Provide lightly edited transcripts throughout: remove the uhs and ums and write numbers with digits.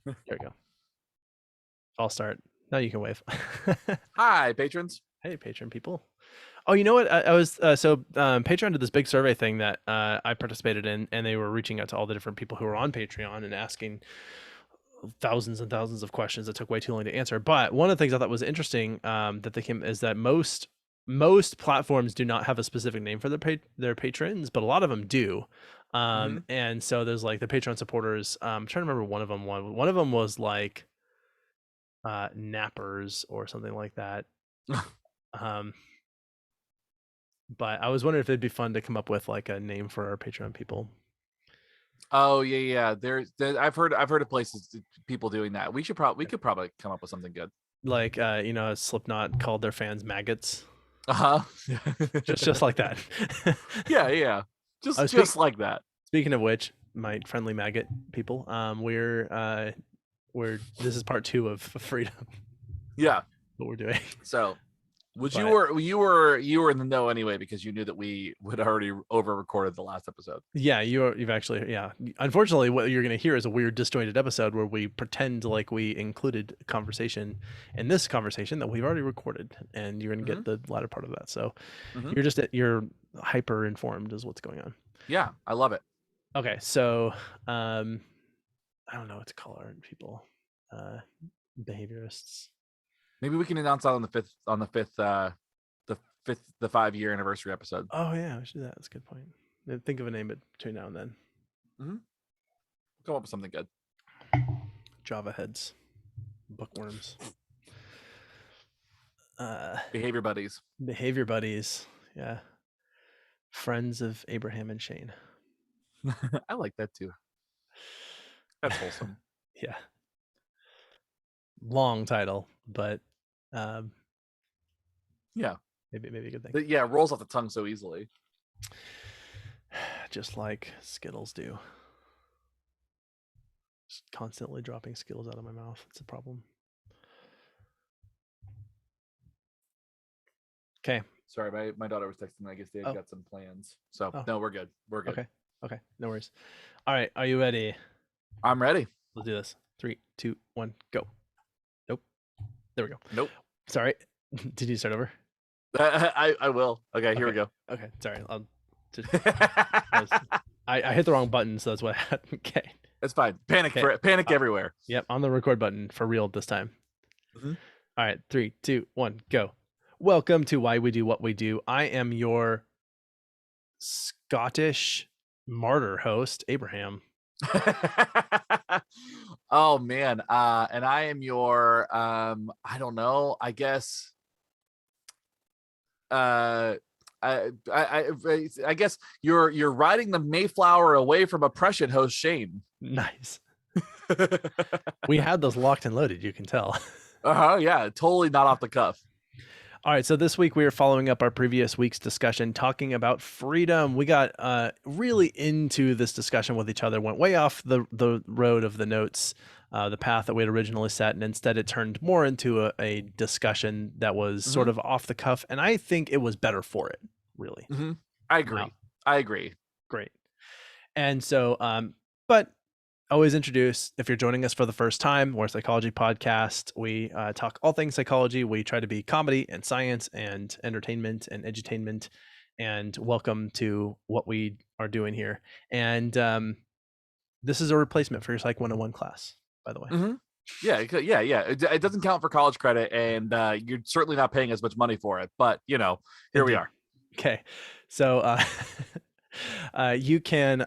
There we go. I'll start. Now you can wave. Hi, patrons. Hey, Patreon people. Oh, you know what? I was Patreon did this big survey thing that I participated in, and they were reaching out to all the different people who were on Patreon and asking thousands and thousands of questions that took way too long to answer. But one of the things I thought was interesting that they came is that most platforms do not have a specific name for their patrons, but a lot of them do. Mhm. And so there's like the Patreon supporters. I'm trying to remember one of them. One of them was like nappers or something like that. Um, but I was wondering if it'd be fun to come up with like a name for our Patreon people. Oh yeah. I've heard of places people doing that. We could probably come up with something good. Like Slipknot called their fans maggots. Uh-huh. Just like that. Yeah. I Just was just like that. speaking of which, my friendly maggot people, we're this is part 2 of Freedom, Yeah. what we're doing. So, would you But were you were in the know anyway because you knew that we would already over recorded the last episode. yeah, you've actually, yeah. Unfortunately, what you're going to hear is a weird disjointed episode where we pretend like we included a conversation in this conversation that we've already recorded, and you're going to Hmm. get the latter part of that. So Hmm. you're hyper informed is what's going on. Yeah, I love it. Okay, so I don't know what to call our people, uh, behaviorists. Maybe we can announce that on the 5-year anniversary episode. Oh yeah, we should do that. That's a good point. Think of a name between now and then. Hmm. Come up with something good. Java heads, bookworms, Behavior buddies. behavior buddies. Yeah, friends of Abraham and Shane. I like that too. That's wholesome. Yeah, long title, but um, Yeah. maybe a good thing. Yeah, it rolls off the tongue so easily. Just like Skittles do. Just constantly dropping Skittles out of my mouth. It's a problem. Okay. Sorry, my daughter was texting. I guess they Oh, got some plans. So oh, no, we're good. We're good. okay. Okay. No worries. All right. Are you ready? I'm ready. Let's do this. 3, 2, 1, go. Nope. There we go. Nope. Sorry. Did you start over? I will. Okay, here Okay. we go. Okay. Sorry. I hit the wrong button, so that's what happened. Okay. It's fine. Panic Okay. panic everywhere. Yep. On the record button for real this time. Mhm. All right. 3, 2, 1, go. Welcome to Why We Do What We Do. I am your Scottish martyr host, Abraham. Oh man. And I am your I don't know, I guess I guess you're riding the Mayflower away from oppression, host Shane. Nice. We had those locked and loaded, you can tell. Uh-huh, yeah, totally not off the cuff. All right, so this week we are following up our previous week's discussion talking about freedom. We got really into this discussion with each other, went way off the road of the notes, the path that we had originally set, and instead it turned more into a discussion that was sort of off the cuff, and I think it was better for it, really. I agree. Wow. I agree. Great. And so, but always introduce, if you're joining us for the first time, we're a psychology podcast. We talk all things psychology. We try to be comedy and science and entertainment and edutainment, and welcome to what we are doing here. And this is a replacement for your Psych 101 class, by the way. Yeah. It doesn't count for college credit, and you're certainly not paying as much money for it. But here we are. Okay, so you can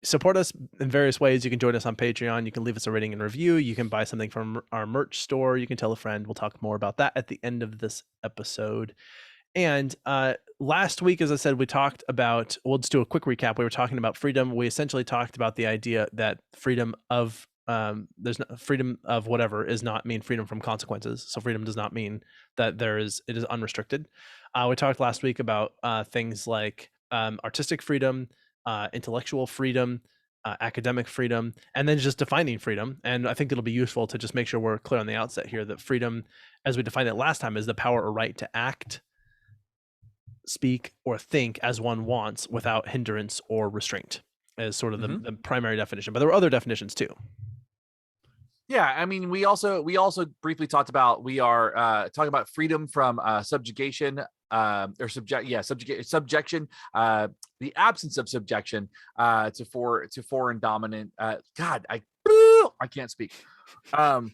support us in various ways. You can join us on Patreon. You can leave us a rating and review. You can buy something from our merch store. You can tell a friend. We'll talk more about that at the end of this episode. And last week, as I said, we talked about, we'll just do a quick recap. We were talking about freedom. We essentially talked about the idea that freedom of there's no, freedom of whatever is not mean freedom from consequences. So freedom does not mean that it is unrestricted. We talked last week about things like artistic freedom, intellectual freedom, academic freedom, and then just defining freedom. And I think it'll be useful to just make sure we're clear on the outset here that freedom, as we defined it last time, is the power or right to act, speak, or think as one wants without hindrance or restraint, as sort of the primary definition. But there were other definitions too. Yeah, I mean, we also briefly talked about we are talking about freedom from subjugation or subjection, the absence of subjection to foreign dominant. God, I can't speak. Um,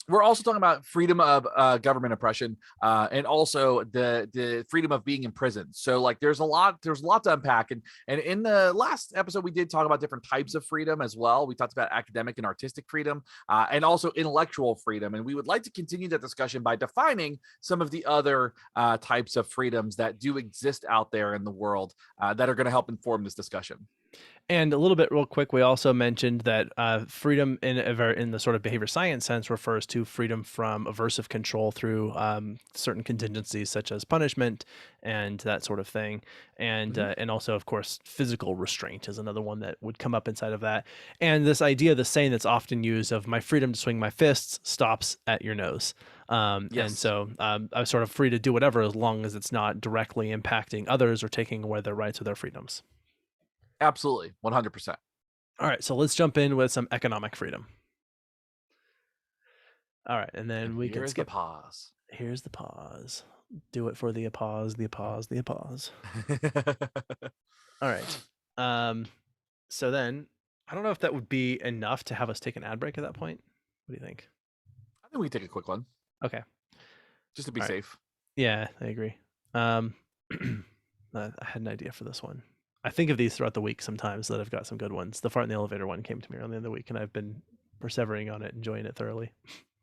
we're also talking about freedom of government oppression, and also the freedom of being in prison. So like there's a lot to unpack, and in the last episode we did talk about different types of freedom as well. We talked about academic and artistic freedom, and also intellectual freedom, and we would like to continue that discussion by defining some of the other types of freedoms that do exist out there in the world that are going to help inform this discussion. And a little bit real quick, we also mentioned that freedom in the sort of behavior science sense refers to freedom from aversive control through certain contingencies such as punishment and that sort of thing. And also, of course, physical restraint is another one that would come up inside of that. And this idea, the saying that's often used of my freedom to swing my fists stops at your nose. And Yes, so I'm sort of free to do whatever as long as it's not directly impacting others or taking away their rights or their freedoms. absolutely, 100%. All right, so let's jump in with some economic freedom. All right, and then And we can here's the skip. pause. Here's the pause. Do it for the applause, the applause, the applause. All right. So then I don't know if that would be enough to have us take an ad break at that point. What do you think? I think we can take a quick one Okay. just to be All right. safe. Yeah, I agree. I had an idea for this one. I think of these throughout the week sometimes that I've got some good ones. The fart in the elevator one came to me earlier in the week, and I've been persevering on it, enjoying it thoroughly.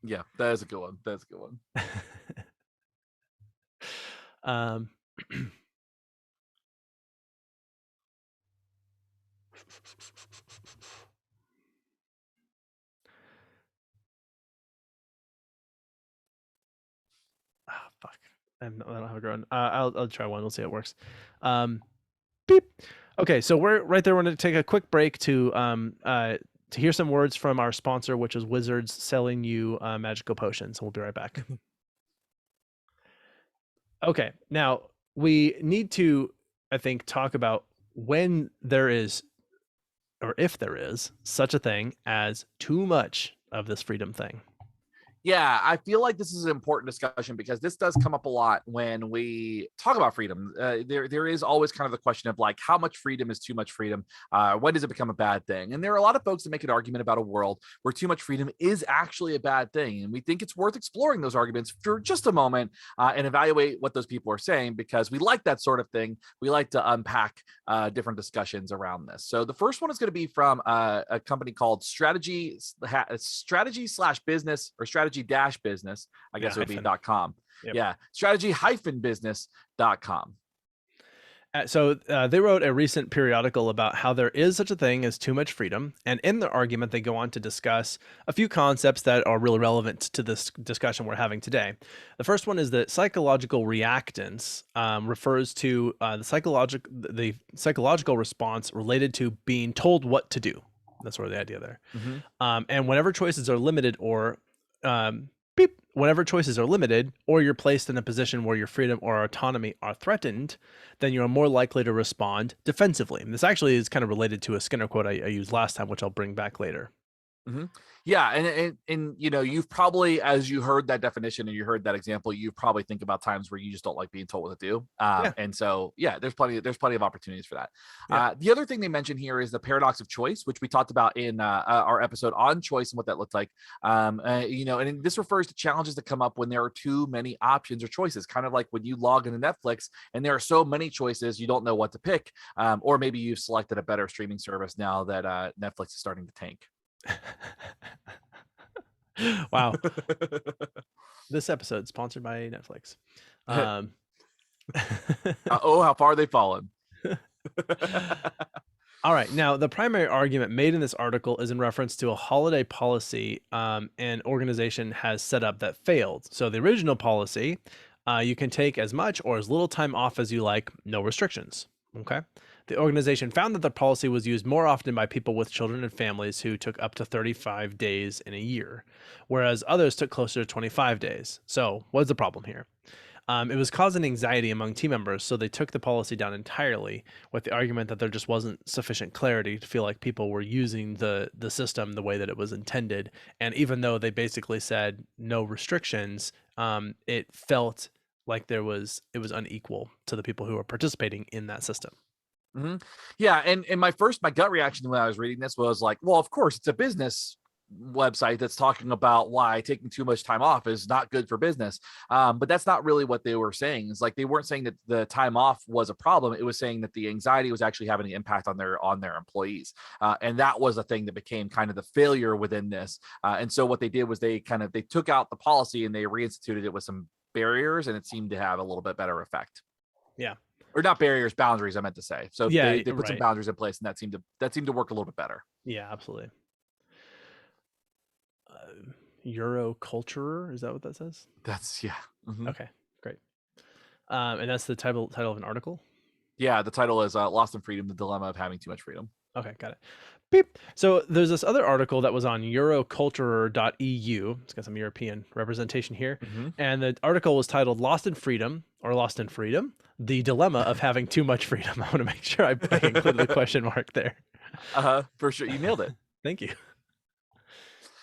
Yeah, that is a good one. That's a good one. um, fuck. I don't have a groan. I'll try one. We'll see how it works. Beep. Okay, so we're right there. We're going to take a quick break to hear some words from our sponsor, which is Wizards selling you magical potions. We'll be right back. Okay, now we need to, I think, talk about when there is, or if there is, such a thing as too much of this freedom thing. Yeah, I feel like this is an important discussion because this does come up a lot when we talk about freedom. There is always kind of the question of like how much freedom is too much freedom. When does it become a bad thing? And there are a lot of folks that make an argument about a world where too much freedom is actually a bad thing, and we think it's worth exploring those arguments for just a moment and evaluate what those people are saying because we like that sort of thing. We like to unpack different discussions around this. So the first one is going to be from a company called Strategy slash business or Strategy dash business, I guess it would be .com. Yep. Yeah, strategy-business.com. So they wrote a recent periodical about how there is such a thing as too much freedom. And in their argument, they go on to discuss a few concepts that are really relevant to this discussion we're having today. The first one is that psychological reactance refers to the psychological response related to being told what to do. That's sort of the idea there. And whenever choices are limited or whenever choices are limited or you're placed in a position where your freedom or autonomy are threatened, then you're more likely to respond defensively. And this actually is kind of related to a Skinner quote I used last time, which I'll bring back later. Yeah, and you know, you've probably, as you heard that definition and you heard that example, you probably think about times where you just don't like being told what to do. And so, yeah, there's plenty of opportunities for that. The other thing they mentioned here is the paradox of choice, which we talked about in our episode on choice and what that looked like. You know, and this refers to challenges that come up when there are too many options or choices, kind of like when you log into Netflix and there are so many choices, you don't know what to pick. Or maybe you've selected a better streaming service now that Netflix is starting to tank. Wow. This episode sponsored by Netflix. Oh, how far they've fallen. All right. Now, the primary argument made in this article is in reference to a holiday policy an organization has set up that failed. So the original policy, you can take as much or as little time off as you like, no restrictions. Okay. The organization found that the policy was used more often by people with children and families who took up to 35 days in a year, whereas others took closer to 25 days. So what's the problem here? It was causing anxiety among team members, so they took the policy down entirely with the argument that there just wasn't sufficient clarity to feel like people were using the system the way that it was intended. And even though they basically said no restrictions, it felt like it was unequal to the people who were participating in that system. Mhm. Yeah, and my gut reaction when I was reading this was like, well, of course, it's a business website that's talking about why taking too much time off is not good for business. But that's not really what they were saying. It's like they weren't saying that the time off was a problem. It was saying that the anxiety was actually having an impact on their employees, and that was a thing that became kind of the failure within this. And so what they did was they took out the policy and they reinstituted it with some barriers, and it seemed to have a little bit better effect. Yeah. Or not barriers, boundaries, I meant to say. So Yeah, they put some right. boundaries in place, and that seemed to work a little bit better. Yeah, absolutely. Euroculturer, is that what that says? That's yeah. Mhm. Okay, great. And that's the title of an article. Yeah, the title is "Lost in Freedom: The Dilemma of Having Too Much Freedom." Okay, got it. Beep. So there's this other article that was on Euroculturer.eu. It's got some European representation here. Mhm. And the article was titled Lost in Freedom or Lost in Freedom, the Dilemma of Having Too Much Freedom. I want to make sure I included the question mark there. For sure, you nailed it. Thank you.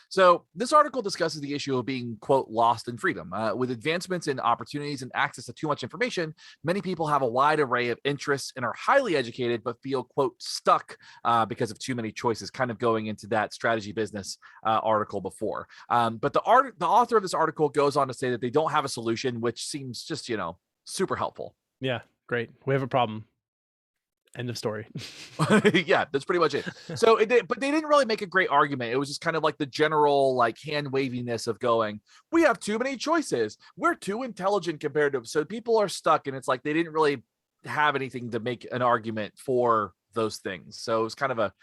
So this article discusses the issue of being, quote, lost in freedom. With advancements in opportunities and access to too much information, many people have a wide array of interests and are highly educated, but feel, quote, stuck because of too many choices, kind of going into that strategy business article before. But the author of this article goes on to say that they don't have a solution, which seems just, super helpful. Yeah, great. We have a problem. End of story. Yeah, that's pretty much it. So but they didn't really make a great argument. It was just kind of like the general like hand waviness of going, we have too many choices. We're too intelligent compared to, so people are stuck. And it's like, they didn't really have anything to make an argument for those things. So it was kind of a,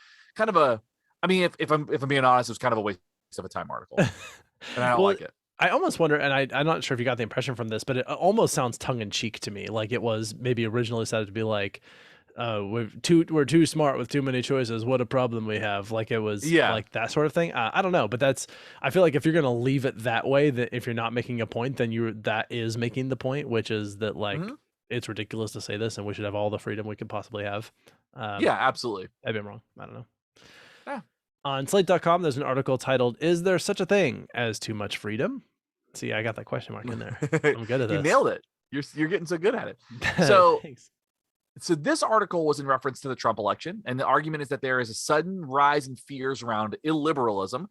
I mean, if I'm being honest, it was kind of a waste of a time article. And I don't like it. I almost wonder, and I'm not sure if you got the impression from this, but it almost sounds tongue in cheek to me. Like it was maybe originally said to be like, we're too smart with too many choices. What a problem we have. Like it was like that sort of thing. I don't know, but I feel like if you're going to leave it that way, that if you're not making a point, then that is making the point, which is that like, it's ridiculous to say this and we should have all the freedom we could possibly have. Yeah, absolutely. I've been wrong. I don't know. Yeah. On slate.com, there's an article titled, Is There Such a Thing as Too Much Freedom? See, I got that question mark in there. I'm good at this. You nailed it. You're getting so good at it. So, Thanks. So this article was in reference to the Trump election, and the argument is that there is a sudden rise in fears around illiberalism,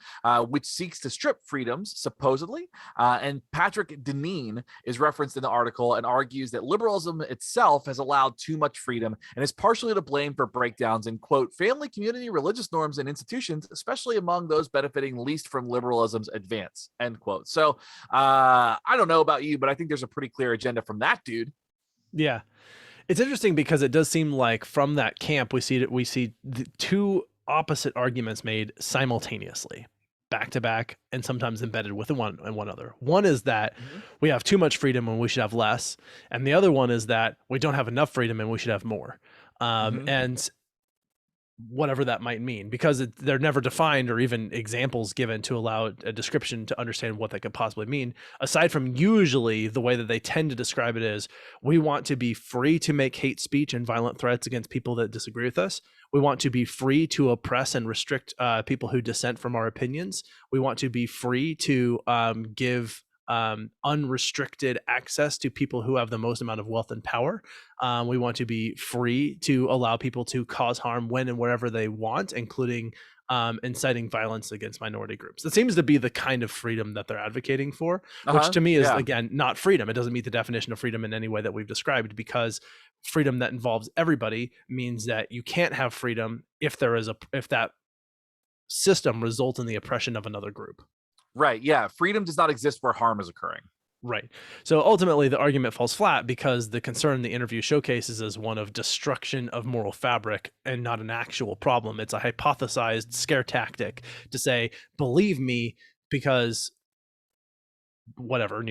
which seeks to strip freedoms, supposedly. And Patrick Deneen is referenced in the article and argues that liberalism itself has allowed too much freedom and is partially to blame for breakdowns in, quote, family, community, religious norms, and institutions, especially among those benefiting least from liberalism's advance, end quote. So I don't know about you, but I think there's a pretty clear agenda from that dude. Yeah. It's interesting because it does seem like from that camp we see the two opposite arguments made simultaneously, back to back, and sometimes embedded with one another. One is that we have too much freedom and we should have less, and the other one is that we don't have enough freedom and we should have more. And whatever that might mean, because they're never defined or even examples given to allow a description to understand what that could possibly mean, aside from usually the way that they tend to describe it is, we want to be free to make hate speech and violent threats against people that disagree with us. We want to be free to oppress and restrict people who dissent from our opinions. We want to be free to give unrestricted access to people who have the most amount of wealth and power. We want to be free to allow people to cause harm when and wherever they want, including inciting violence against minority groups. That seems to be the kind of freedom that they're advocating for, which to me is, again, not freedom. It doesn't meet the definition of freedom in any way that we've described, because freedom that involves everybody means that you can't have freedom if that system results in the oppression of another group. Right. Yeah. Freedom does not exist where harm is occurring. Right. So ultimately, the argument falls flat because the concern the interview showcases is one of destruction of moral fabric and not an actual problem. It's a hypothesized scare tactic to say, believe me, because whatever,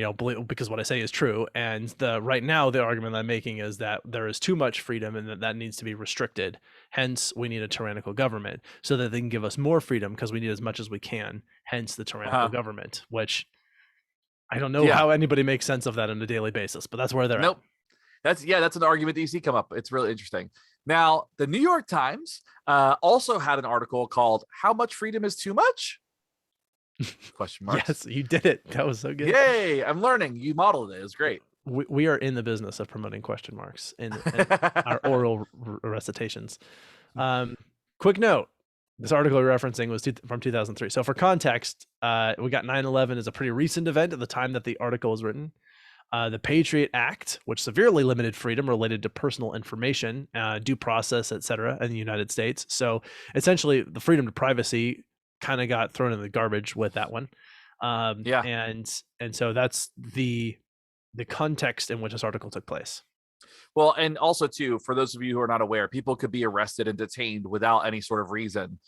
because what I say is true. And right now, the argument I'm making is that there is too much freedom and that needs to be restricted. Hence, we need a tyrannical government so that they can give us more freedom because we need as much as we can. Hence, the tyrannical government, which I don't know Yeah. how anybody makes sense of that on a daily basis, but that's where they're Nope. at. That's an argument that you see come up. It's really interesting. Now, the New York Times also had an article called "How Much Freedom Is Too Much?" Question marks. Yes, you did it. That was so good. Yay! I'm learning. You modeled it. It was great. We are in the business of promoting question marks in our oral recitations. Quick note: this article you're referencing was from 2003. So for context, we got 9/11 as a pretty recent event at the time that the article was written. The Patriot Act, which severely limited freedom related to personal information, due process, etc., in the United States. So essentially, the freedom to privacy kind of got thrown in the garbage with that one. Yeah. And so that's the context in which this article took place. Well, and also too, for those of you who are not aware, people could be arrested and detained without any sort of reason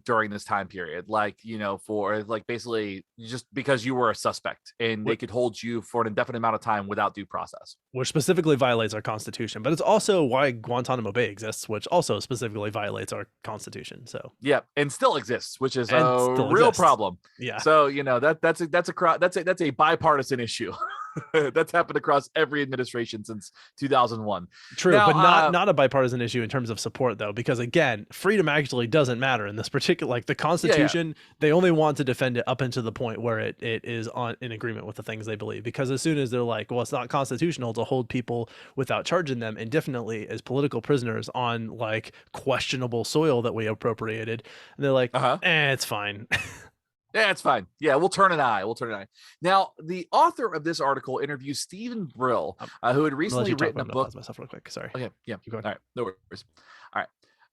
during this time period, like for like basically just because you were a suspect, and they could hold you for an indefinite amount of time without due process, which specifically violates our Constitution. But it's also why Guantanamo Bay exists, which also specifically violates our Constitution. So yeah, and still exists, which is a real problem. Yeah. So that's a bipartisan issue. That's happened across every administration since 2001. True, now, but not a bipartisan issue in terms of support, though, because again, freedom actually doesn't matter in this particular. Like the Constitution, they only want to defend it up until the point where it is in agreement with the things they believe. Because as soon as they're like, well, it's not constitutional to hold people without charging them indefinitely as political prisoners on like questionable soil that we appropriated, and they're like, it's fine. Yeah, it's fine. Yeah, we'll turn an eye. Now, the author of this article interviews Stephen Brill, who had recently written a book. Myself real quick. Sorry. Okay. Yeah. All right. No worries. All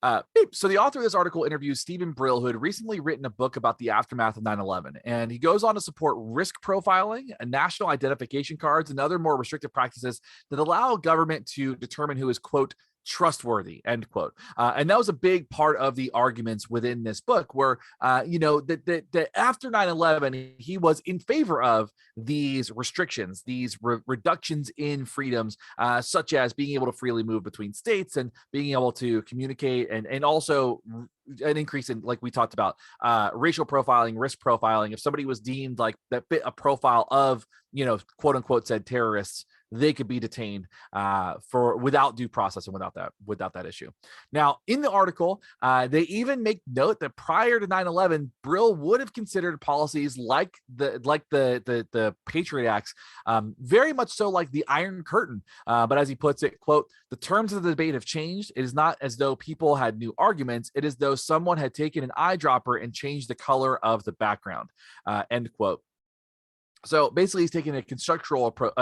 right. So the author of this article interviews Stephen Brill, who had recently written a book about the aftermath of 9/11, and he goes on to support risk profiling, national identification cards, and other more restrictive practices that allow government to determine who is, quote, trustworthy, end quote. And that was a big part of the arguments within this book, where that after 9/11 he was in favor of these restrictions, these reductions in freedoms, such as being able to freely move between states and being able to communicate, and also an increase in, like we talked about, racial profiling, risk profiling. If somebody was deemed like that fit a profile of, quote unquote, said terrorists, they could be detained for without due process and without that issue. Now, in the article, they even make note that prior to 9/11, Brill would have considered policies like the Patriot Acts, very much so like the Iron Curtain. But as he puts it, quote, "The terms of the debate have changed. It is not as though people had new arguments. It is though someone had taken an eyedropper and changed the color of the background," end quote. So basically, he's taking a contextual approach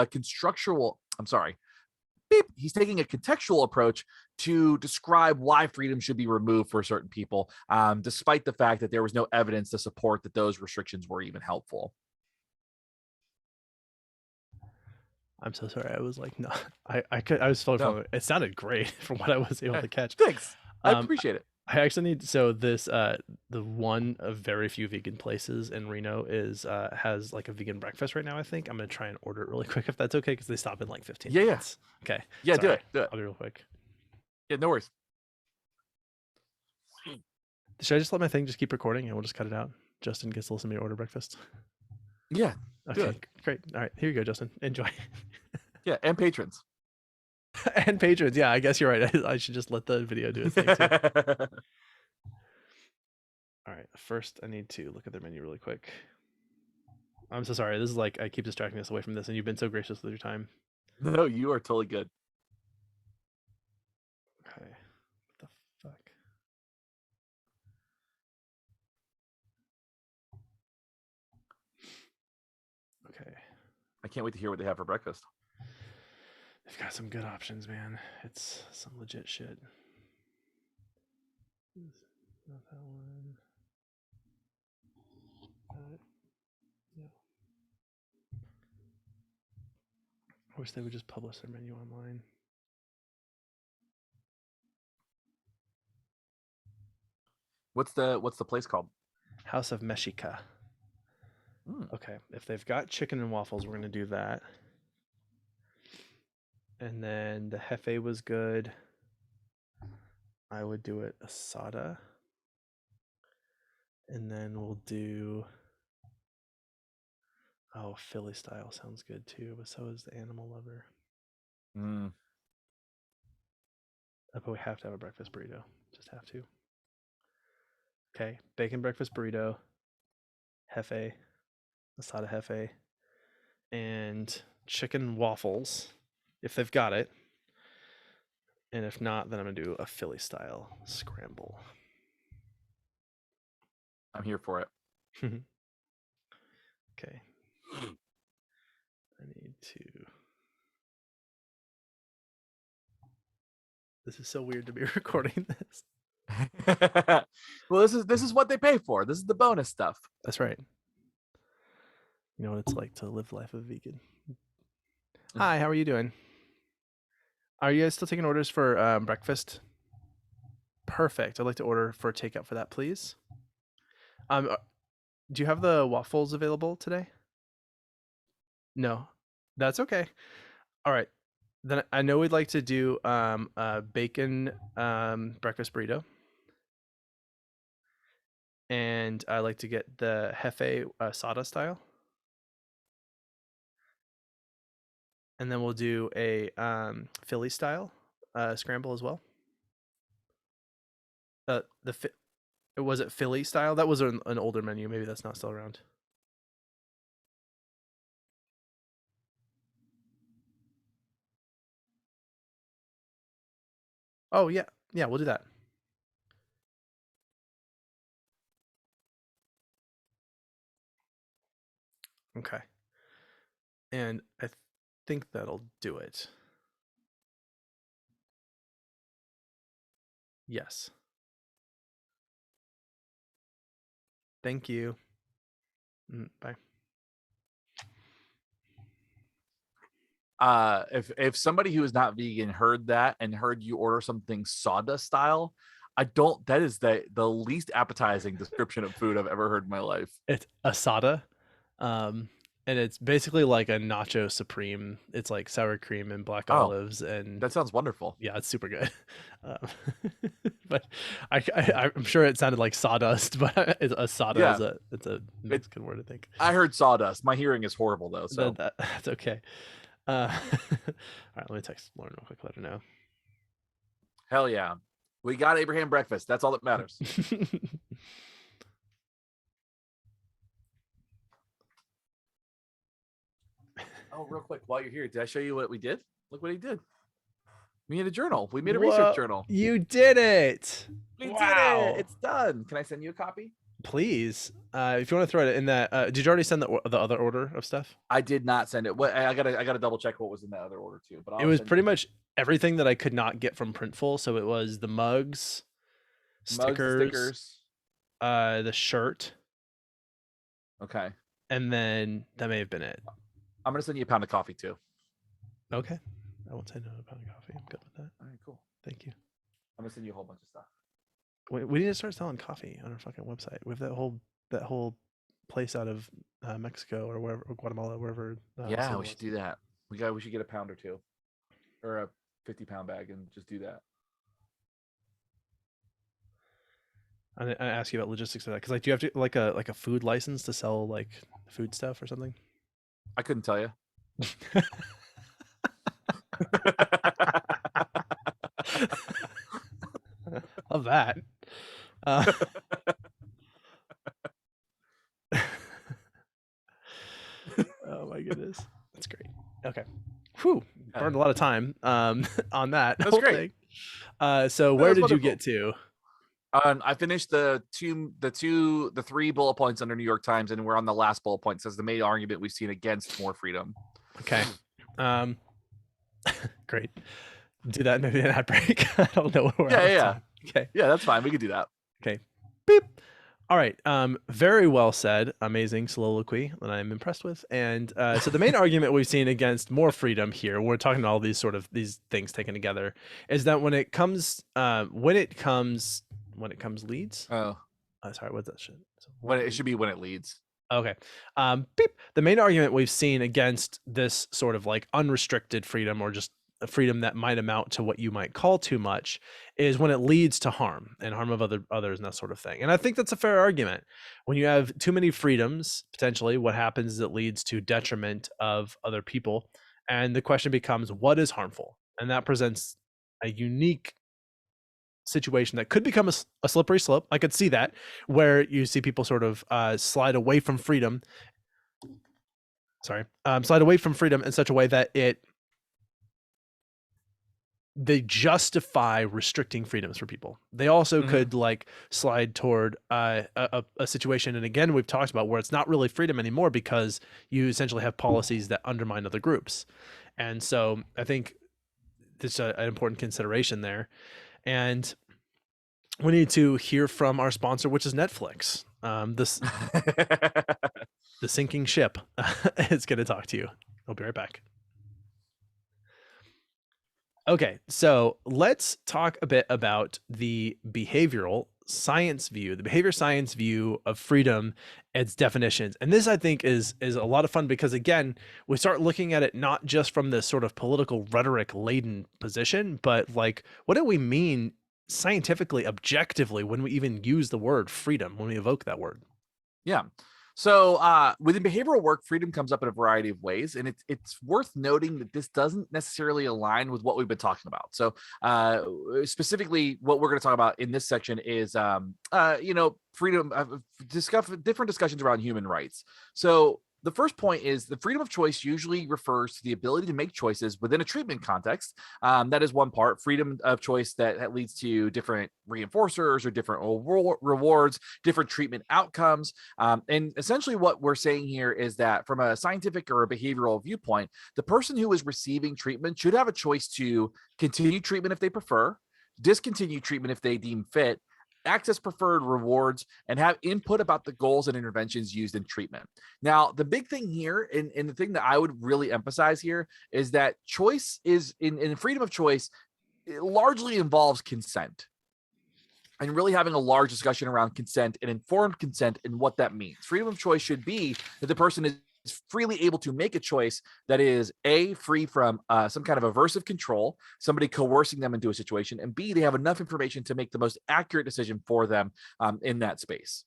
to describe why freedom should be removed for certain people, despite the fact that there was no evidence to support that those restrictions were even helpful. I'm so sorry. I was like, no, I was totally following. It sounded great from what I was able to catch. Thanks. I appreciate it. I actually need, so this the one of very few vegan places in Reno is has like a vegan breakfast right now. I think I'm gonna try and order it really quick if that's okay, because they stop in like 15 minutes. Okay. Yeah, sorry. do it. I'll be real quick. Yeah, no worries. Should I just let my thing just keep recording and we'll just cut it out? Justin gets to listen to me order breakfast. Yeah. Okay, great. All right, here you go, Justin. Enjoy. Yeah, and patrons. And patrons. Yeah, I guess you're right. I should just let the video do its thing too. All right, first I need to look at their menu really quick. I'm so sorry. This is like, I keep distracting us away from this, and you've been so gracious with your time. No, you are totally good. Okay. What the fuck? Okay. I can't wait to hear what they have for breakfast. They've got some good options, man. It's some legit shit. Not that one. Yeah. I wish they would just publish their menu online. What's the place called? House of Meshika. Okay, if they've got chicken and waffles, we're gonna do that. And then the Hefe was good. I would do it asada. And then we'll do Oh, Philly style sounds good too, but so is the animal lover. Mm. But we have to have a breakfast burrito. Just have to. Okay, bacon breakfast burrito, Hefe, asada Hefe, and chicken waffles, if they've got it. And if not, then I'm gonna do a Philly style scramble. I'm here for it. Okay. I need to. This is so weird to be recording this. Well, this is what they pay for. This is the bonus stuff. That's right. You know what it's like to live the life of a vegan. Hi, how are you doing? Are you guys still taking orders for breakfast? Perfect. I'd like to order for takeout for that, please. Do you have the waffles available today? No, that's okay. All right. Then I know we'd like to do a bacon breakfast burrito. And I like to get the Hefe Sada style. And then we'll do a Philly style scramble as well. Was it Philly style? That was an older menu. Maybe that's not still around. Oh yeah, yeah, we'll do that. Okay. And I think that'll do it. Yes. Thank you. Bye. If somebody who is not vegan heard that and heard you order something sawdust style, that is the least appetizing description of food I've ever heard in my life. It's asada. And it's basically like a nacho supreme. It's like sour cream and black olives, and that sounds wonderful. Yeah, it's super good. But I'm sure it sounded like sawdust, but asada Yeah. it's a Mexican word, I think. I heard sawdust. My hearing is horrible though, so That's okay. All right, let me text Lauren real quick, let her know. Hell yeah. We got Abraham breakfast. That's all that matters. Oh, real quick, while you're here, did I show you what we did? Look what he did. We made a journal. We made a research journal. You did it. We did it. It's done. Can I send you a copy? Please. If you want to throw it in that, did you already send the other order of stuff? I did not send it. What I gotta double check what was in that other order too. But it was pretty much everything that I could not get from Printful. So it was the mugs, stickers, the shirt. Okay. And then that may have been it. I'm gonna send you a pound of coffee too. Okay. I won't say no to a pound of coffee. I'm good with that. All right, cool. Thank you. I'm gonna send you a whole bunch of stuff. We need to start selling coffee on our fucking website. We have that whole place out of Mexico or wherever, or Guatemala, wherever. Yeah, we should do that. We should get a pound or two, or a 50-pound bag, and just do that. I ask you about logistics of that because, like, do you have to like a food license to sell like food stuff or something? I couldn't tell you. Love that. Oh my goodness, that's great. Okay, whew, burned a lot of time on that. That's great. So where did you get to? I finished the 3 bullet points under New York Times, and we're on the last bullet point. It says the main argument we've seen against more freedom. Okay. Great. Do that maybe an ad break. I don't know where. Yeah. Okay. Yeah, that's fine. We could do that. Okay. Beep. All right. Very well said. Amazing soliloquy that I'm impressed with. And so the main argument we've seen against more freedom here, we're talking about all these these things taken together, is that when it comes leads. Oh, sorry. What's that shit? It should be when it leads. Okay. Beep. The main argument we've seen against this sort of like unrestricted freedom or just a freedom that might amount to what you might call too much is when it leads to harm and harm of others and that sort of thing. And I think that's a fair argument. When you have too many freedoms, potentially what happens is it leads to detriment of other people. And the question becomes, what is harmful? And that presents a unique situation that could become a slippery slope. I could see that, where you see people sort of slide away from freedom. Slide away from freedom in such a way that they justify restricting freedoms for people. They also could like slide toward a situation, and again, we've talked about where it's not really freedom anymore because you essentially have policies that undermine other groups. And so I think this is an important consideration there. And we need to hear from our sponsor, which is Netflix. The sinking ship is going to talk to you. I'll be right back. Okay, so let's talk a bit about the behavior science view of freedom, its definitions. And this, I think, is a lot of fun because, again, we start looking at it not just from this sort of political rhetoric laden position, but like, what do we mean scientifically, objectively, when we even use the word freedom, when we evoke that word? Yeah. So within behavioral work, freedom comes up in a variety of ways, and it's worth noting that this doesn't necessarily align with what we've been talking about. So specifically, what we're going to talk about in this section is, freedom, different discussions around human rights. So the first point is the freedom of choice usually refers to the ability to make choices within a treatment context. That is one part. Freedom of choice that leads to different reinforcers or different rewards, different treatment outcomes. And essentially what we're saying here is that from a scientific or a behavioral viewpoint, the person who is receiving treatment should have a choice to continue treatment if they prefer, discontinue treatment if they deem fit, access preferred rewards, and have input about the goals and interventions used in treatment. Now, the big thing here, and the thing that I would really emphasize here, is that choice is in freedom of choice, it largely involves consent. And really having a large discussion around consent and informed consent and what that means. Freedom of choice should be that the person is freely able to make a choice that is A, free from some kind of aversive control, somebody coercing them into a situation, and B, they have enough information to make the most accurate decision for them in that space.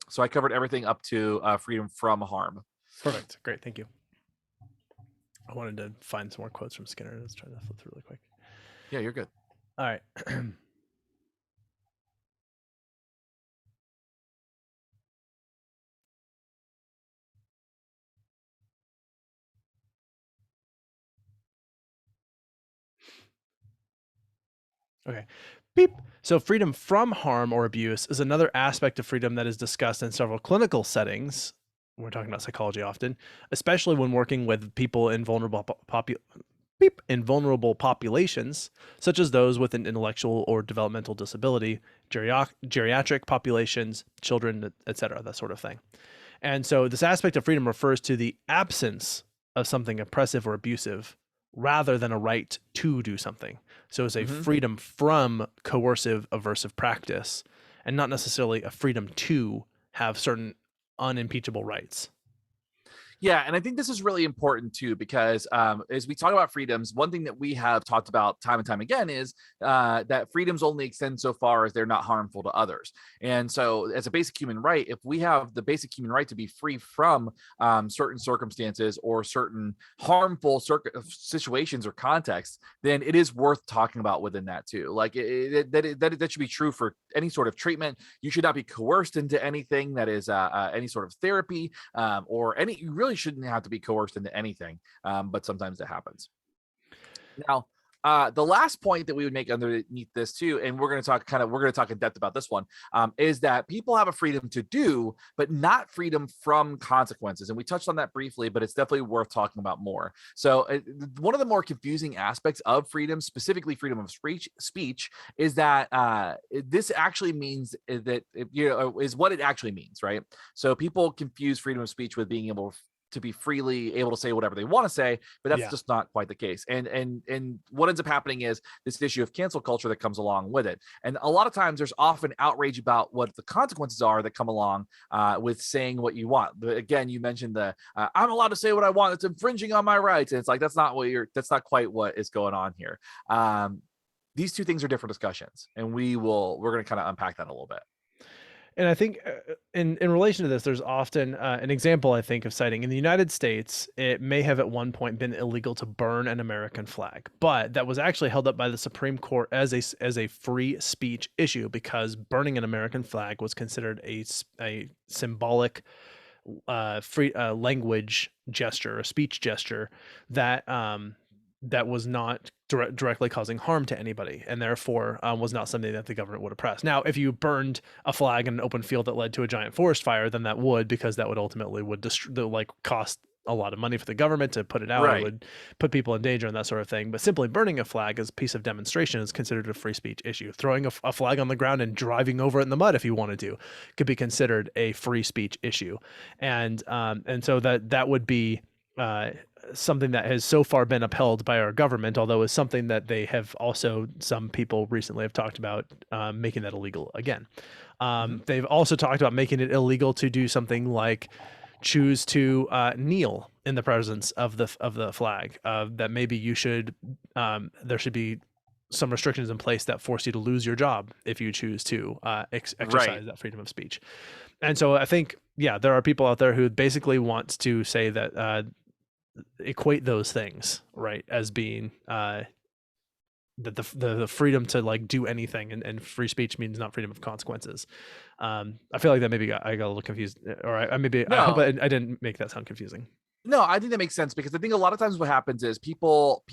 So I covered everything up to freedom from harm. Perfect. Great. Thank you. I wanted to find some more quotes from Skinner. Let's try to flip through really quick. Yeah, you're good. All right. Okay. Beep. So freedom from harm or abuse is another aspect of freedom that is discussed in several clinical settings. We're talking about psychology often, especially when working with people in vulnerable populations, such as those with an intellectual or developmental disability, geriatric populations, children, etc., that sort of thing. And so this aspect of freedom refers to the absence of something oppressive or abusive rather than a right to do something. So it's a freedom from coercive, aversive practice, and not necessarily a freedom to have certain unimpeachable rights. Yeah, and I think this is really important too, because as we talk about freedoms, one thing that we have talked about time and time again is that freedoms only extend so far as they're not harmful to others. And so, as a basic human right, if we have the basic human right to be free from certain circumstances or certain harmful situations or contexts, then it is worth talking about within that too. Like that should be true for any sort of treatment. You should not be coerced into anything that is any sort of therapy or any. You really shouldn't have to be coerced into anything, but sometimes it happens. Now, the last point that we would make underneath this too, and we're going to talk in depth about this one, is that people have a freedom to do, but not freedom from consequences. And we touched on that briefly, but it's definitely worth talking about more. So one of the more confusing aspects of freedom, specifically freedom of speech, is that this actually means that, is what it actually means, right? So people confuse freedom of speech with being able to be freely able to say whatever they want to say, but that's Yeah. just not quite the case. And what ends up happening is this issue of cancel culture that comes along with it. And a lot of times there's often outrage about what the consequences are that come along with saying what you want. But again, you mentioned the I'm allowed to say what I want. It's infringing on my rights. And it's like that's not quite what is going on here. These two things are different discussions, and we're going to kind of unpack that a little bit. And I think in relation to this, there's often an example I think of citing in the United States. It may have at one point been illegal to burn an American flag, but that was actually held up by the Supreme Court as a free speech issue because burning an American flag was considered a symbolic free language gesture, a speech gesture that that was not directly causing harm to anybody, and therefore was not something that the government would oppress. Now, if you burned a flag in an open field that led to a giant forest fire, then that would, because that would ultimately cost a lot of money for the government to put it out. Right. It would put people in danger and that sort of thing. But simply burning a flag as a piece of demonstration is considered a free speech issue. Throwing a flag on the ground and driving over it in the mud if you wanted to could be considered a free speech issue. And so that would be something that has so far been upheld by our government, although is something that they have also, some people recently have talked about making that illegal again. They've also talked about making it illegal to do something like choose to kneel in the presence of the flag. That maybe you should there should be some restrictions in place that force you to lose your job if you choose to exercise that freedom of speech. And so I think, yeah, there are people out there who basically want to say that equate those things, right, as being that the freedom to like do anything and free speech means not freedom of consequences. I feel like that maybe I got a little confused, or I hope I didn't make that sound confusing. No, I think that makes sense, because I think a lot of times what happens is people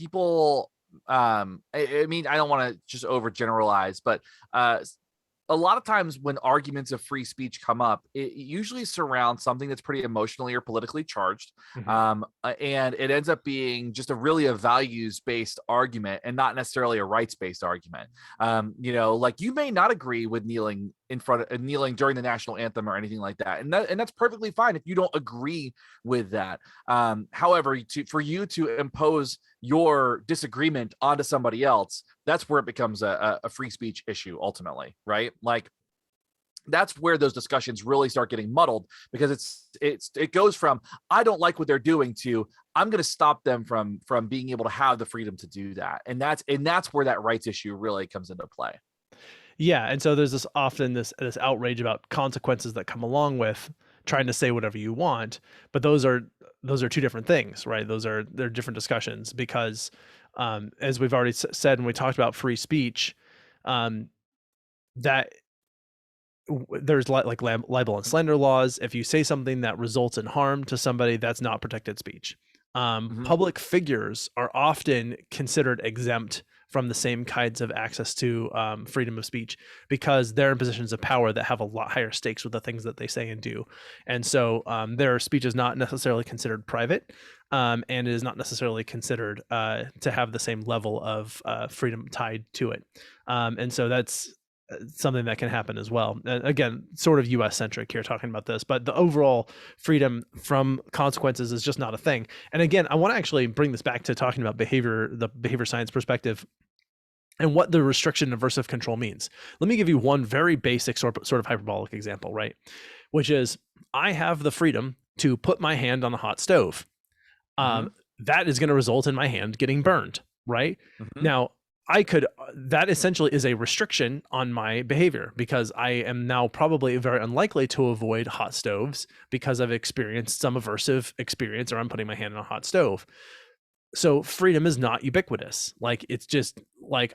I mean, I don't want to just overgeneralize, but a lot of times when arguments of free speech come up, it usually surrounds something that's pretty emotionally or politically charged. And it ends up being just a values-based argument and not necessarily a rights-based argument. Like you may not agree with kneeling during the national anthem or anything like that. And that's perfectly fine if you don't agree with that. However, for you to impose your disagreement onto somebody else, that's where it becomes a free speech issue ultimately, right? Like that's where those discussions really start getting muddled, because it goes from I don't like what they're doing to I'm going to stop them from being able to have the freedom to do that. And that's where that rights issue really comes into play. Yeah, and so there's this outrage about consequences that come along with trying to say whatever you want, but those are two different things, right? They're different discussions, because as we've already said when we talked about free speech, that there's like libel and slander laws. If you say something that results in harm to somebody, that's not protected speech. Public figures are often considered exempt from the same kinds of access to freedom of speech, because they're in positions of power that have a lot higher stakes with the things that they say and do. And so their speech is not necessarily considered private, and it is not necessarily considered to have the same level of freedom tied to it. And so that's something that can happen as well. And again, sort of US centric here talking about this, but the overall freedom from consequences is just not a thing. And again, I want to actually bring this back to talking about the behavior science perspective and what the restriction and aversive control means. Let me give you one very basic sort of hyperbolic example, right? Which is, I have the freedom to put my hand on a hot stove. That is going to result in my hand getting burned, right? Now, that essentially is a restriction on my behavior, because I am now probably very unlikely to avoid hot stoves because I've experienced some aversive experience, or I'm putting my hand on a hot stove. So freedom is not ubiquitous. Like, it's just like,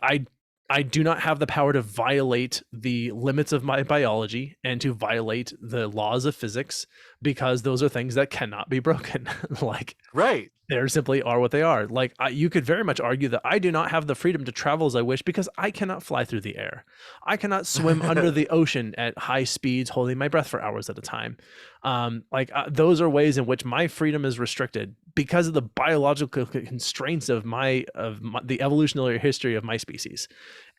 I do not have the power to violate the limits of my biology and to violate the laws of physics, because those are things that cannot be broken. Like, right. They simply are what they are. Like, you could very much argue that I do not have the freedom to travel as I wish, because I cannot fly through the air. I cannot swim under the ocean at high speeds, holding my breath for hours at a time. Those are ways in which my freedom is restricted because of the biological constraints of the evolutionary history of my species.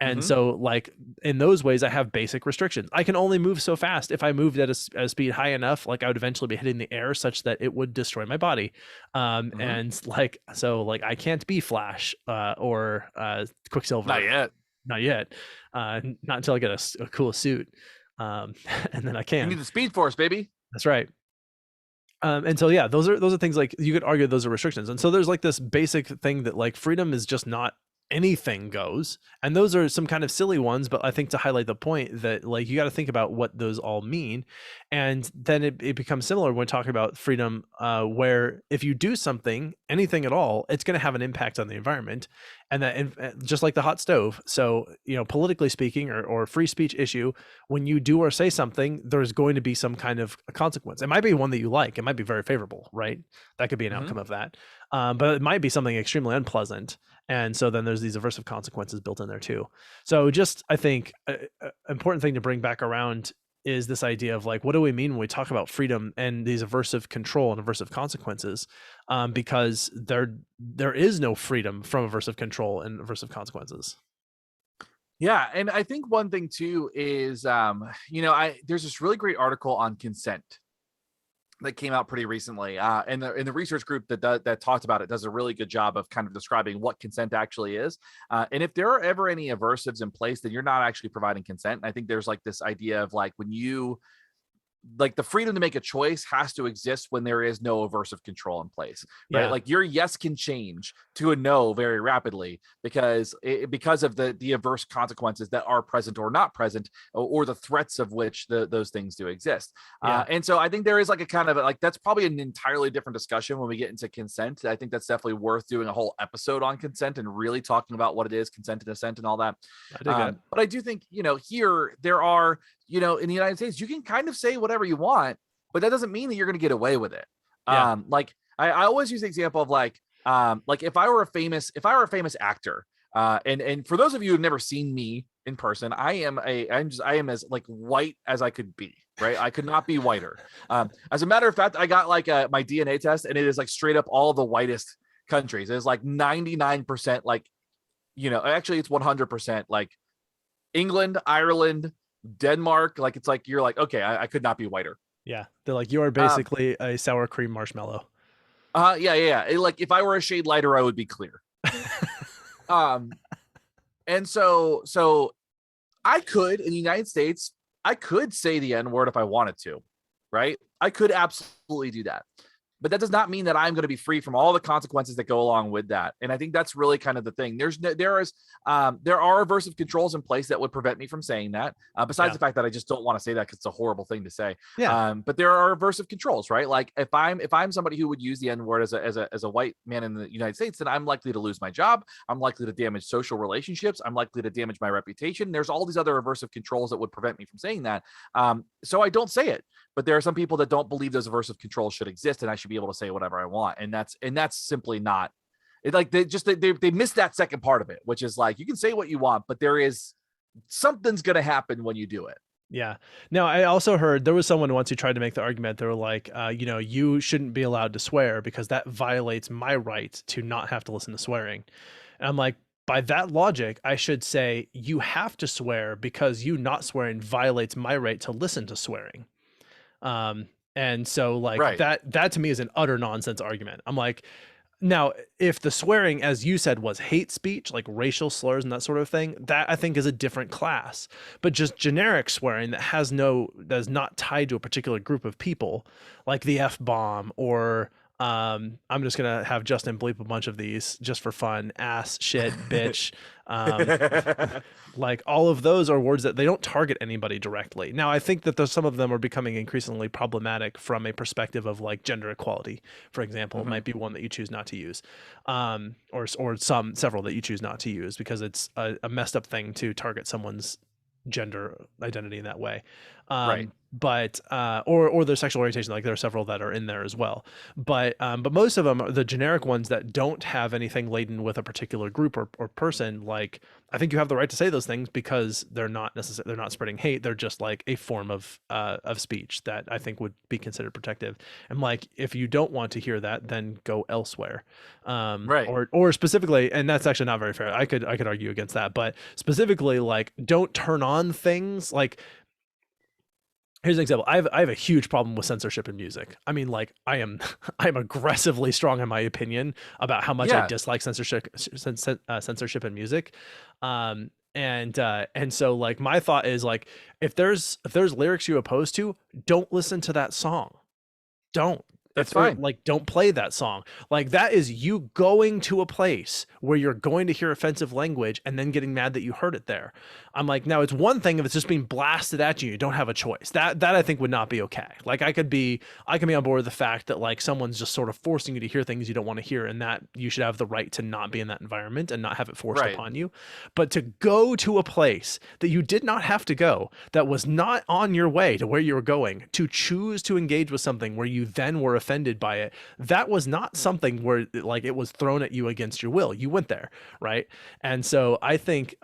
And Mhm. so like in those ways I have basic restrictions. I can only move so fast. If I moved at a speed high enough, like I would eventually be hitting the air such that it would destroy my body. Mhm. And like so like I can't be Flash or Not Quicksilver. yet. Not yet. Not until I get a cool suit. And then I You can. need the Speed Force, baby. That's right. And so yeah, those are things like you could argue those are restrictions. And so there's like this basic thing that like freedom is just not anything goes. And those are some kind of silly ones, but I think to highlight the point that like you got to think about what those all mean. And then it becomes similar when talking about freedom, where if you do something, anything at all, it's going to have an impact on the environment. And that just like the hot stove. So, politically speaking, or free speech issue, when you do or say something, there's going to be some kind of a consequence. It might be one that you like. It might be very favorable, right? That could be an Mhm. outcome of that. But it might be something extremely unpleasant. And so then there's these aversive consequences built in there too. So just, I think, a important thing to bring back around is this idea of like, what do we mean when we talk about freedom and these aversive control and aversive consequences? Because there is no freedom from aversive control and aversive consequences. Yeah, and I think one thing too is, there's this really great article on consent that came out pretty recently, and the research group that talked about it does a really good job of kind of describing what consent actually is. And if there are ever any aversives in place, then you're not actually providing consent. And I think there's like this idea of like when you like the freedom to make a choice has to exist when there is no aversive control in place, right? Yeah. Like your yes can change to a no very rapidly because of the averse consequences that are present or not present, or the threats of which those things do exist. Yeah. And so I think there is like a kind of like that's probably an entirely different discussion when we get into consent. I think that's definitely worth doing a whole episode on consent and really talking about what it is, consent and assent and all that. I dig that. But I do think, here there are, in the United States, you can kind of say whatever you want, but that doesn't mean that you're going to get away with it. Yeah. Like I always use the example of like if I were a famous actor, and for those of you who've never seen me in person, I am as like white as I could be, right? I could not be whiter. As a matter of fact, I got like my DNA test, and it is like straight up all the whitest countries. It's like 99%, like, actually it's 100% like England, Ireland, Denmark. Like it's like you're like, okay, I could not be whiter. Yeah. They're like, you are Um, basically a sour cream marshmallow. yeah. Like if I were a shade lighter, I would be clear. Um, and so I could in the United States, I could say the N word if I wanted to, right? I could absolutely do that. But that does not mean that I'm going to be free from all the consequences that go along with that. And I think that's really kind of the thing. There are aversive controls in place that would prevent me from saying that. Besides Yeah. the fact that I just don't want to say that because it's a horrible thing to say. Yeah. But there are aversive controls, right? Like if I'm somebody who would use the N word as a white man in the United States, then I'm likely to lose my job. I'm likely to damage social relationships. I'm likely to damage my reputation. There's all these other aversive controls that would prevent me from saying that. So I don't say it. But there are some people that don't believe those aversive controls should exist, and I should be able to say whatever I want. And that's simply not it. Like they missed that second part of it, which is like you can say what you want, but there is something's gonna happen when you do it. Yeah. No, I also heard there was someone once who tried to make the argument. They were like, you shouldn't be allowed to swear because that violates my right to not have to listen to swearing. And I'm like, by that logic, I should say you have to swear because you not swearing violates my right to listen to swearing. Um, and so like Right. that to me is an utter nonsense argument. I'm like, now, if the swearing, as you said, was hate speech, like racial slurs and that sort of thing, that I think is a different class. But just generic swearing that is not tied to a particular group of people, like the F bomb or I'm just gonna have Justin bleep a bunch of these just for fun. Ass, shit, bitch. Um, like all of those are words that they don't target anybody directly. Now, I think that some of them are becoming increasingly problematic from a perspective of like gender equality, for example. Mhm. Might be one that you choose not to use, or several that you choose not to use because it's a messed up thing to target someone's gender identity in that way. Right. But or their sexual orientation, like there are several that are in there as well, but most of them are the generic ones that don't have anything laden with a particular group or person. Like, I think you have the right to say those things because they're not necessarily, they're not spreading hate, they're just like a form of speech that I think would be considered protective. And like, if you don't want to hear that, then go elsewhere. Right. Or specifically, and that's actually not very fair, I could argue against that, but specifically, like, don't turn on things like, here's an example. I have a huge problem with censorship in music. I mean, like, I'm aggressively strong in my opinion about how much I Yeah. dislike censorship in music. And so, like, my thought is, like, if there's lyrics you oppose to, don't listen to that song. Don't. That's If, or fine. like, don't play that song. Like, that is you going to a place where you're going to hear offensive language and then getting mad that you heard it there. I'm like, now it's one thing if it's just being blasted at you, you don't have a choice. That I think would not be okay. Like, I can be on board with the fact that, like, someone's just sort of forcing you to hear things you don't want to hear, and that you should have the right to not be in that environment and not have it forced Right. upon you. But to go to a place that you did not have to go, that was not on your way to where you were going, to choose to engage with something where you then were offended by it, that was not something where, like, it was thrown at you against your will. You went there, right? And so I think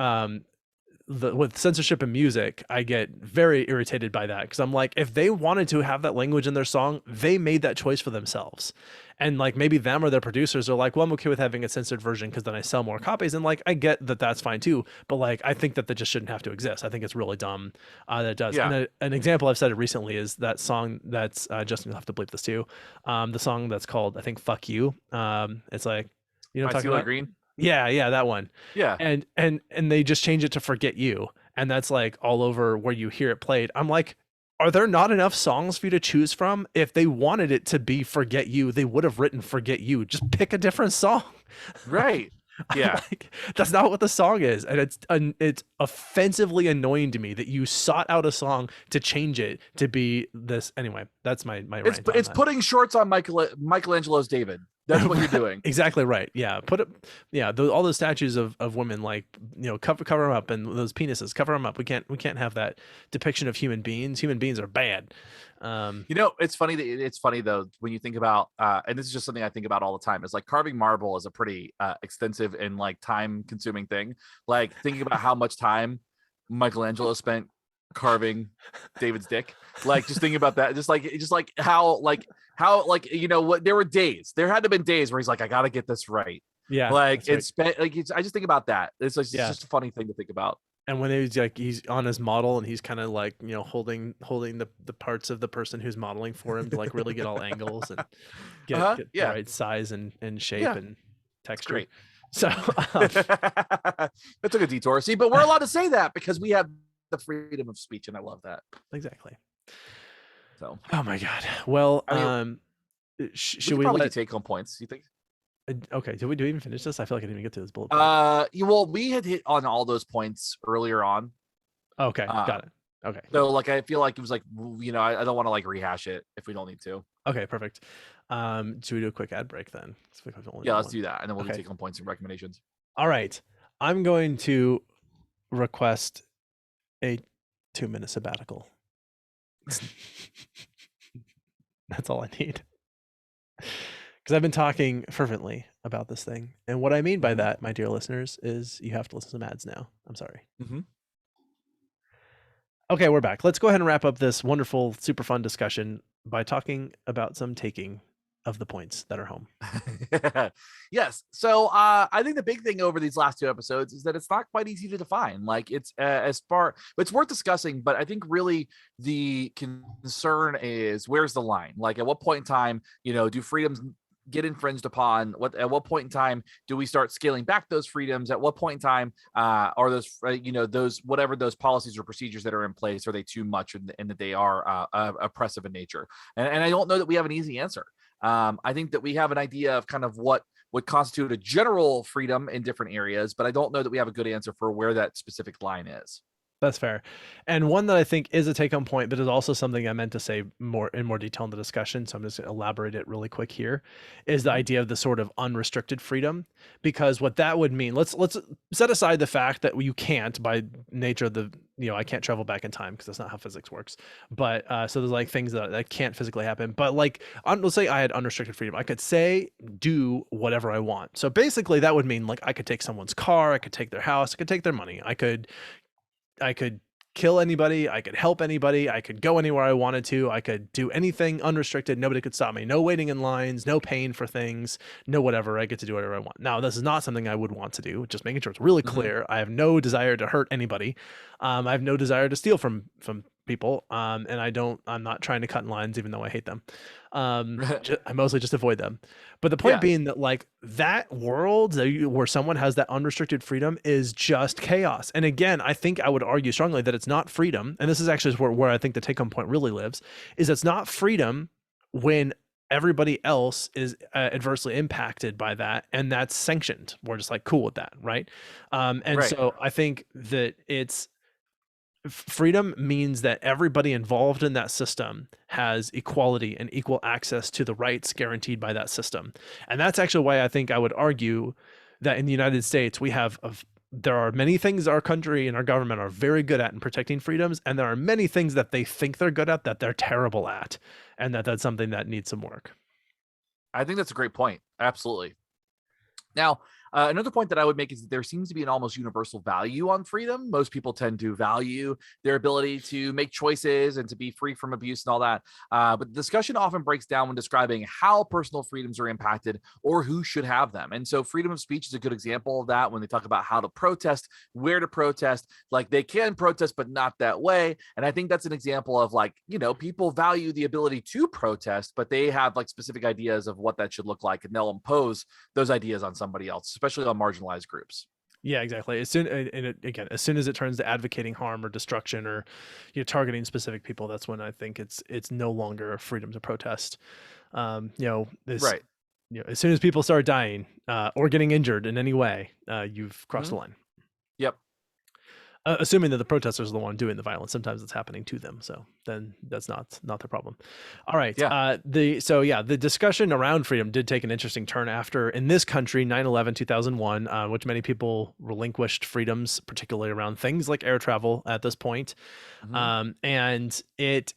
with censorship in music, I get very irritated by that, because I'm like, if they wanted to have that language in their song, they made that choice for themselves. And like, maybe them or their producers are like, well, I'm okay with having a censored version because then I sell more copies. And like, I get that that's fine too. But like, I think that just shouldn't have to exist. I think it's really dumb that it does. Yeah. And an example I've said it recently is that song that's Justin, you'll have to bleep this too. The song that's called, I think, "Fuck You." It's like, you know My what I'm talking Steeler about? Green. Yeah, that one. Yeah. And they just change it to "Forget You," and that's like all over where you hear it played. I'm like, are there not enough songs for you to choose from? If they wanted it to be "Forget You," they would have written "Forget You." Just pick a different song. Right. I'm Yeah. like, that's not what the song is, and it's offensively annoying to me that you sought out a song to change it to be this. Anyway, that's my It's rant on it's that. putting shorts on Michelangelo's David. That's what you're doing. Exactly right. Yeah, put it. Yeah, all those statues of women, like, cover them up, and those penises, cover them up. We can't have that depiction of human beings. Human beings are bad. It's funny that it's funny though when you think about, and this is just something I think about all the time. Is like carving marble is a pretty extensive and like time consuming thing. Like thinking about how much time Michelangelo spent carving David's dick. Like just thinking about that. Just like how what there were days. There had to have been days where he's like, I got to get this right. Yeah, Like that's right. it's spent like I just think about that. It's Yeah, just a funny thing to think about. and when he's on his model and he's kind of like, holding the parts of the person who's modeling for him to like really get all angles and get the Yeah. right size and shape Yeah. and It's texture. great. So That took a detour. See, but we're allowed to say that because we have the freedom of speech, and I love that. exactly. So, Oh my God. Well, I mean, we should could we probably do let? take home points. You think? Okay. Do we even finish this? I feel like I didn't even get to this bullet point. Well, we had hit on all those points earlier on. Okay, Uh, got it. Okay. so like, I feel like it was like, I don't want to like rehash it if we don't need to. Okay, perfect. Should we do a quick ad break then? Yeah, let's do that, and then we'll do Okay. take home points and recommendations. All right. I'm going to request a 2-minute sabbatical. That's all I need. Because I've been talking fervently about this thing. And what I mean by that, my dear listeners, is you have to listen to some ads now. I'm sorry. Mm-hmm. Okay, we're back. Let's go ahead and wrap up this wonderful, super fun discussion by talking about some taking of the points that are home. Yes. So I think the big thing over these last two episodes is that it's not quite easy to define. Like it's as far, but it's worth discussing. But I think really the concern is where's the line? Like at what point in time, do freedoms get infringed upon? At what point in time do we start scaling back those freedoms? At what point in time are those those whatever those policies or procedures that are in place, are they too much and that they are oppressive in nature? And I don't know that we have an easy answer. I think that we have an idea of kind of what would constitute a general freedom in different areas, but I don't know that we have a good answer for where that specific line is. That's fair. And one that I think is a take-home point, but is also something I meant to say more in more detail in the discussion. So I'm just going to elaborate it really quick here, is the Mhm. idea of the sort of unrestricted freedom. Because what that would mean, let's set aside the fact that you can't, by nature of the, I can't travel back in time because that's not how physics works. But so there's like things that can't physically happen. But like let's say I had unrestricted freedom. I could say, do whatever I want. So basically that would mean like I could take someone's car, I could take their house, I could take their money, I could kill anybody, I could help anybody, I could go anywhere I wanted to, I could do anything unrestricted, nobody could stop me. No waiting in lines, no paying for things, no whatever. I get to do whatever I want. Now, this is not something I would want to do, just making sure it's really Mhm. clear. I have no desire to hurt anybody. I have no desire to steal from people. And I'm not trying to cut in lines, even though I hate them. I mostly just avoid them. But the point Yeah. being that like that world where someone has that unrestricted freedom is just chaos. And again, I think I would argue strongly that it's not freedom. And this is actually where I think the take home point really lives, is it's not freedom when everybody else is adversely impacted by that, and that's sanctioned. We're just like cool with that, right? And Right. so I think that it's freedom means that everybody involved in that system has equality and equal access to the rights guaranteed by that system. And that's actually why I think I would argue that in the United States, there are many things our country and our government are very good at in protecting freedoms, and there are many things that they think they're good at that they're terrible at, and that's something that needs some work. I think that's a great point. Absolutely. Now, another point that I would make is that there seems to be an almost universal value on freedom. Most people tend to value their ability to make choices and to be free from abuse and all that. But the discussion often breaks down when describing how personal freedoms are impacted or who should have them. And so, freedom of speech is a good example of that when they talk about how to protest, where to protest. Like they can protest, but not that way. And I think that's an example of like, people value the ability to protest, but they have like specific ideas of what that should look like. And they'll impose those ideas on somebody else, especially on marginalized groups. Yeah, exactly. Again, as soon as it turns to advocating harm or destruction or targeting specific people, that's when I think it's no longer freedom to protest. This Right. as soon as people start dying or getting injured in any way, you've crossed Mhm. the line. Yep. Assuming that the protesters are the one doing the violence, sometimes it's happening to them, so then that's not their problem. All right, Yeah. the discussion around freedom did take an interesting turn after, in this country, 9/11, 2001, which many people relinquished freedoms, particularly around things like air travel at this point. Mhm. And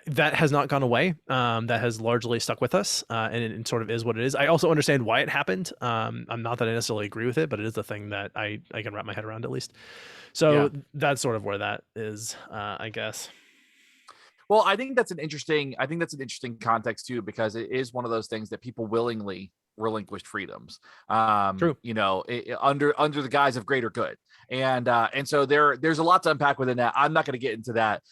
that has not gone away. That has largely stuck with us, and it sort of is what it is. I also understand why it happened. I'm not that I necessarily agree with it, but it is the thing that I can wrap my head around at least. Yeah. So that's sort of where that is, I guess. Well, I think that's an interesting context too, because it is one of those things that people willingly relinquished freedoms, True. under the guise of greater good. And so there's a lot to unpack within that. I'm not going to get into that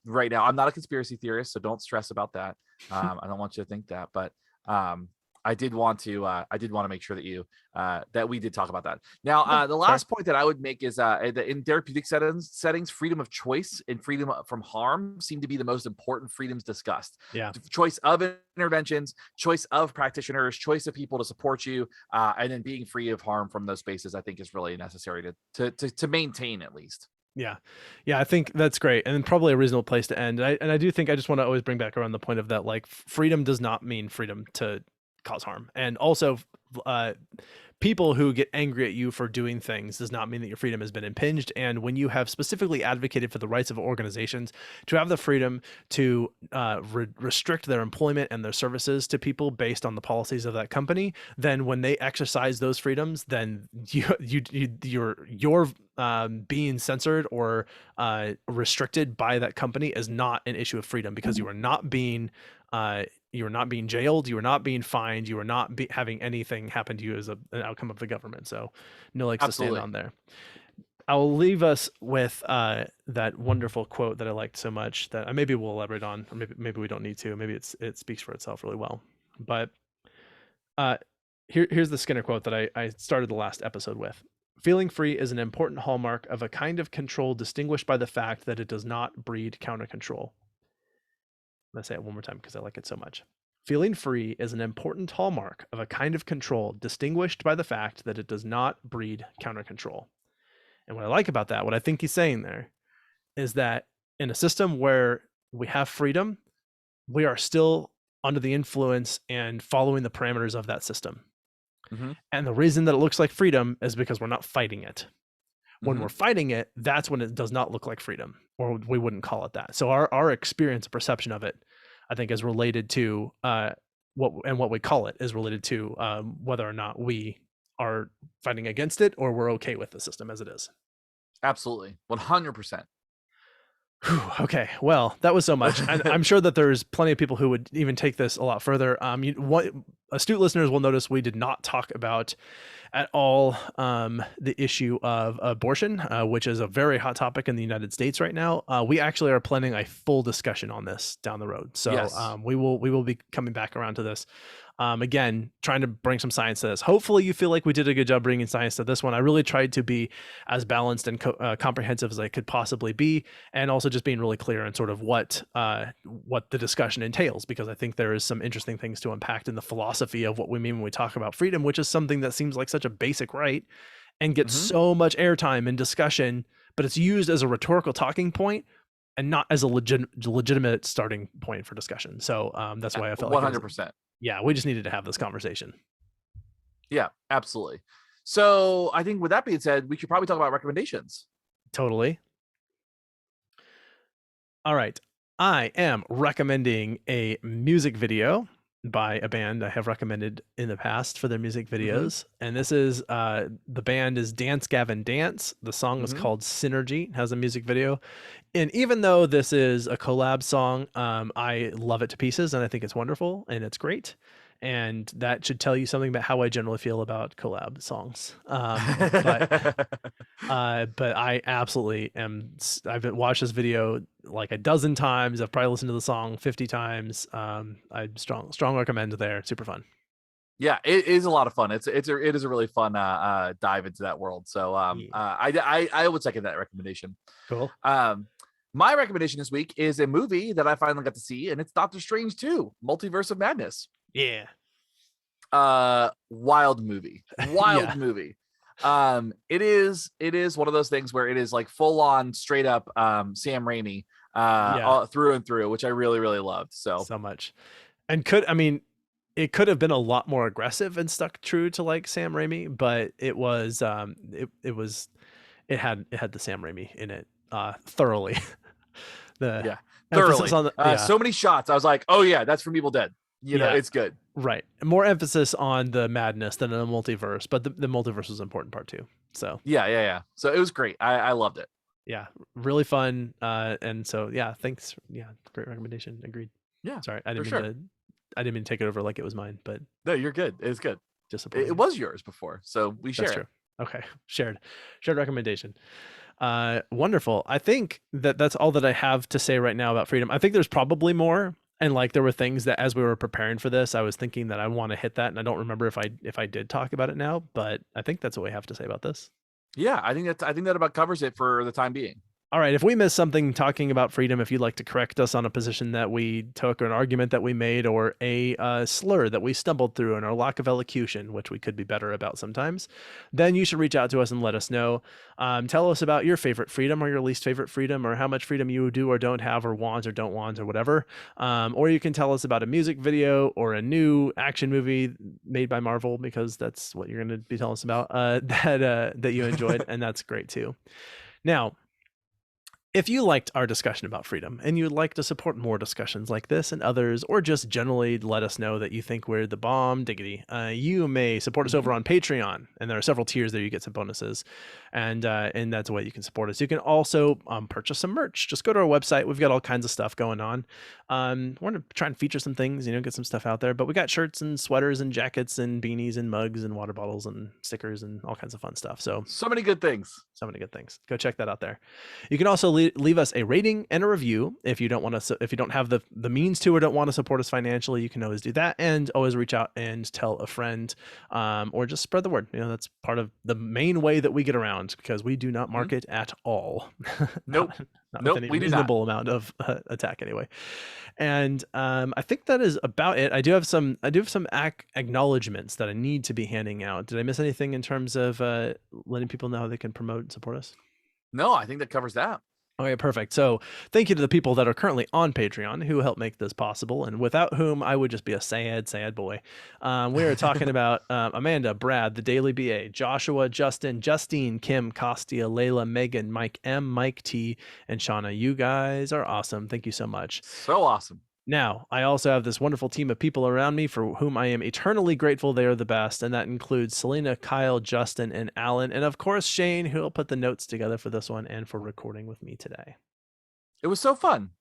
right now. I'm not a conspiracy theorist, so don't stress about that. I don't want you to think that, but um, I did want to make sure that you that we did talk about that. Now, Yeah, the fair. last point that I would make is that in therapeutic settings, freedom of choice and freedom from harm seem to be the most important freedoms discussed. Yeah. Choice of interventions, choice of practitioners, choice of people to support you, and then being free of harm from those spaces, I think is really necessary to maintain at least. Yeah. Yeah, I think that's great, and probably a reasonable place to end. And I do think I just want to always bring back around the point of that, like, freedom does not mean freedom to cause harm. And also, uh, people who get angry at you for doing things does not mean that your freedom has been impinged. And when you have specifically advocated for the rights of organizations to have the freedom to restrict their employment and their services to people based on the policies of that company, then when they exercise those freedoms, then you're being censored or restricted by that company is not an issue of freedom, because uh, you are not being jailed, you are not being fined, you are not having anything happen to you as an outcome of the government. So no legs to stand Absolutely. on there. I'll leave us with that wonderful quote that I liked so much that maybe we'll elaborate on, or maybe we don't need to. Maybe it speaks for itself really well. But uh, here's the Skinner quote that I started the last episode with. Feeling free is an important hallmark of a kind of control distinguished by the fact that it does not breed counter control. I'm going to say it one more time because I like it so much. Feeling free is an important hallmark of a kind of control distinguished by the fact that it does not breed counter control. And what I like about that, what I think he's saying there, is that in a system where we have freedom, we are still under the influence and following the parameters of that system. Mm-hmm. And the reason that it looks like freedom is because we're not fighting it. When Mm-hmm. we're fighting it, that's when it does not look like freedom, or we wouldn't call it that. So our experience, perception of it, I think, is related to what we call it is related to whether or not we are fighting against it or we're okay with the system as it is. Absolutely. 100%. Whew, okay, well, that was so much. And I'm sure that there's plenty of people who would even take this a lot further. Astute listeners will notice we did not talk about at all the issue of abortion, which is a very hot topic in the United States right now. We actually are planning a full discussion on this down the road. So Yes. we will be coming back around to this. Again, trying to bring some science to this. Hopefully you feel like we did a good job bringing science to this one. I really tried to be as balanced and comprehensive as I could possibly be, and also just being really clear on sort of what the discussion entails, because I think there is some interesting things to unpack in the philosophy of what we mean when we talk about freedom, which is something that seems like such a basic right and gets so much airtime in discussion, but it's used as a rhetorical talking point and not as a legitimate starting point for discussion. So that's why I felt 100%. yeah, we just needed to have this conversation. Yeah, absolutely. So I think with that being said, we should probably talk about recommendations. Totally. All right. I am recommending a music video by a band I have recommended in the past for their music videos. And this is the band is Dance Gavin Dance. The song is called Synergy, has a music video. And even though this is a collab song, I love it to pieces and I think it's wonderful and it's great. And that should tell you something about how I generally feel about collab songs. But I absolutely am. I've watched this video like a dozen times. I've probably listened to the song 50 times. I strong recommend there. Super fun. Yeah, it is a lot of fun. It is a really fun dive into that world. So I would second that recommendation. Cool. My recommendation this week is a movie that I finally got to see, and it's Doctor Strange 2: Multiverse of Madness. Yeah. Wild movie. Movie. It is one of those things where it is like full on straight up Sam Raimi through and through, which I really, really loved. So much. And it could have been a lot more aggressive and stuck true to like Sam Raimi, but it was it had the Sam Raimi in it thoroughly. Thoroughly. So many shots. I was like, oh yeah, that's from Evil Dead. You know, it's good. Right. More emphasis on the madness than the multiverse, but the multiverse was an important part too. So yeah. So it was great. I loved it. Yeah, really fun. And so yeah, thanks. Yeah, great recommendation. Agreed. Yeah. Sorry, I didn't mean to take it over like it was mine, but no, you're good. It's good. Disappointing. It was yours before, so we share. That's true. Okay, shared recommendation. Wonderful. I think that's all that I have to say right now about freedom. I think there's probably more. And like there were things that as we were preparing for this, I was thinking that I want to hit that, and I don't remember if I did talk about it now, but I think that's what we have to say about this. Yeah, I think that about covers it for the time being. All right, if we missed something talking about freedom, if you'd like to correct us on a position that we took or an argument that we made or a slur that we stumbled through in our lack of elocution, which we could be better about sometimes, then you should reach out to us and let us know. Tell us about your favorite freedom or your least favorite freedom, or how much freedom you do or don't have or want or don't want or whatever. Or you can tell us about a music video or a new action movie made by Marvel, because that's what you're going to be telling us about, that you enjoyed, and that's great too. Now, if you liked our discussion about freedom and you'd like to support more discussions like this and others, or just generally let us know that you think we're the bomb diggity, you may support us over on Patreon, and there are several tiers there. You get some bonuses, and that's a way you can support us. You can also purchase some merch. Just go to our website. We've got all kinds of stuff going on. We're gonna try and feature some things, get some stuff out there. But we got shirts and sweaters and jackets and beanies and mugs and water bottles and stickers and all kinds of fun stuff. So many good things. Go check that out there. You can also leave leave us a rating and a review. If you don't want to, if you don't have the means to or don't want to support us financially, you can always do that, and always reach out and tell a friend, or just spread the word. That's part of the main way that we get around, because we do not market at all. Nope. Not Nope, with any we do not. reasonable amount of attack anyway. And I think that is about it. I do have some acknowledgements that I need to be handing out. Did I miss anything in terms of letting people know how they can promote and support us? No, I think that covers that. Okay, perfect. So thank you to the people that are currently on Patreon who help make this possible, and without whom I would just be a sad, sad boy. We are talking about Amanda, Brad, the Daily BA, Joshua, Justin, Justine, Kim, Kostia, Layla, Megan, Mike M, Mike T, and Shauna. You guys are awesome. Thank you so much. So awesome. Now, I also have this wonderful team of people around me for whom I am eternally grateful. They are the best, and that includes Selena, Kyle, Justin, and Alan, and of course Shane, who will put the notes together for this one and for recording with me today. It was so fun.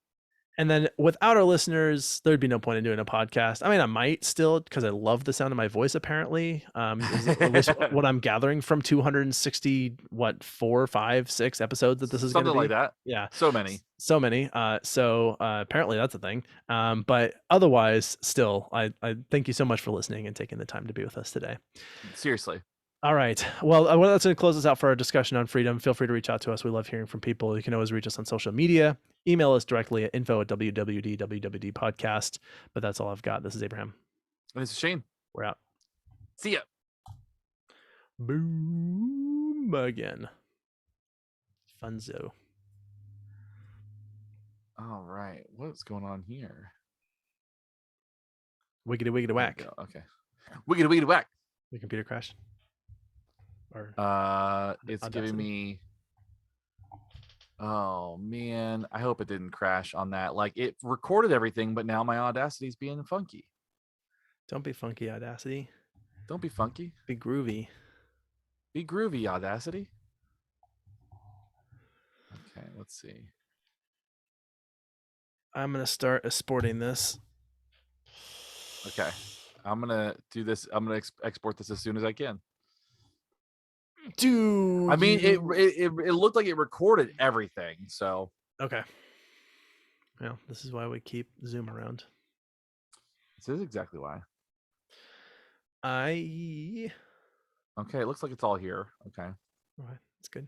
And then without our listeners, there'd be no point in doing a podcast. I mean, I might still, because I love the sound of my voice, apparently. Is at least what I'm gathering from 260, 4, 5, 6 episodes that this is going to be. Something like that. Yeah. So many. So apparently that's a thing. But otherwise, still, I thank you so much for listening and taking the time to be with us today. Seriously. All right. Well, that's going to close us out for our discussion on freedom. Feel free to reach out to us. We love hearing from people. You can always reach us on social media. Email us directly at info@wwd podcast. But that's all I've got. This is Abraham. And this is Shane. We're out. See ya. Boom again. Funzo. All right. What's going on here? Wiggity wiggity whack. Okay. Wiggity wiggity whack. The computer crashed. Or it's Audacity. giving me. Oh man, I hope it didn't crash on that. Like, it recorded everything, but now my Audacity's being funky. Don't be funky, Audacity. Don't be funky. Be groovy. Be groovy, Audacity. Okay, let's see. I'm gonna start exporting this. Okay, I'm gonna do this. I'm gonna export this as soon as I can. Dude, I mean, it looked like it recorded everything. So okay. Well, this is why we keep Zoom around. this is exactly why. Okay, it looks like it's all here. Okay, all right, that's good.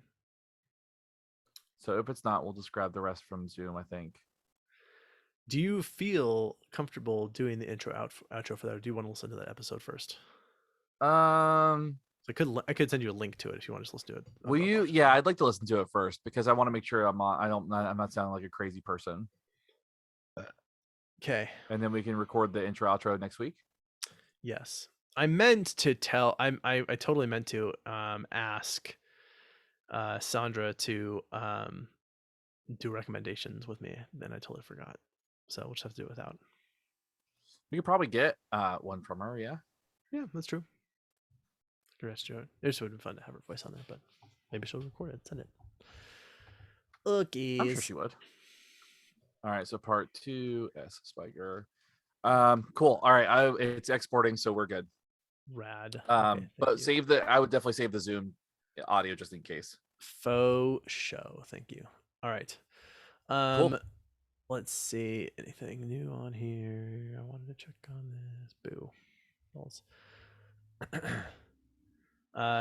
So if it's not, we'll just grab the rest from Zoom, I think. Do you feel comfortable doing the outro for that, or do you want to listen to that episode first? So I could send you a link to it if you want to just listen to it. Will you? Yeah, I'd like to listen to it first because I want to make sure I'm not sounding like a crazy person. Okay. And then we can record the intro outro next week. Yes, I meant to tell. I totally meant to ask Sandra to do recommendations with me. Then I totally forgot. So we'll just have to do it without. We could probably get one from her. Yeah. Yeah, that's true. It just would have been fun to have her voice on there, but maybe she'll record it, send it. Okay. I'm sure she would. All right, so part 2, S Spiker. Cool. All right, it's exporting, so we're good. Rad. Okay, but I would definitely save the Zoom audio just in case. Faux show. Thank you. All right. Cool. Let's see. Anything new on here? I wanted to check on this. Boo. Balls.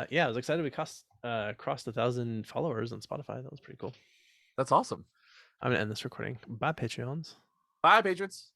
Yeah, I was excited we crossed 1,000 followers on Spotify. That was pretty cool. That's awesome. I'm gonna end this recording. Bye, Patreons. Bye, patrons.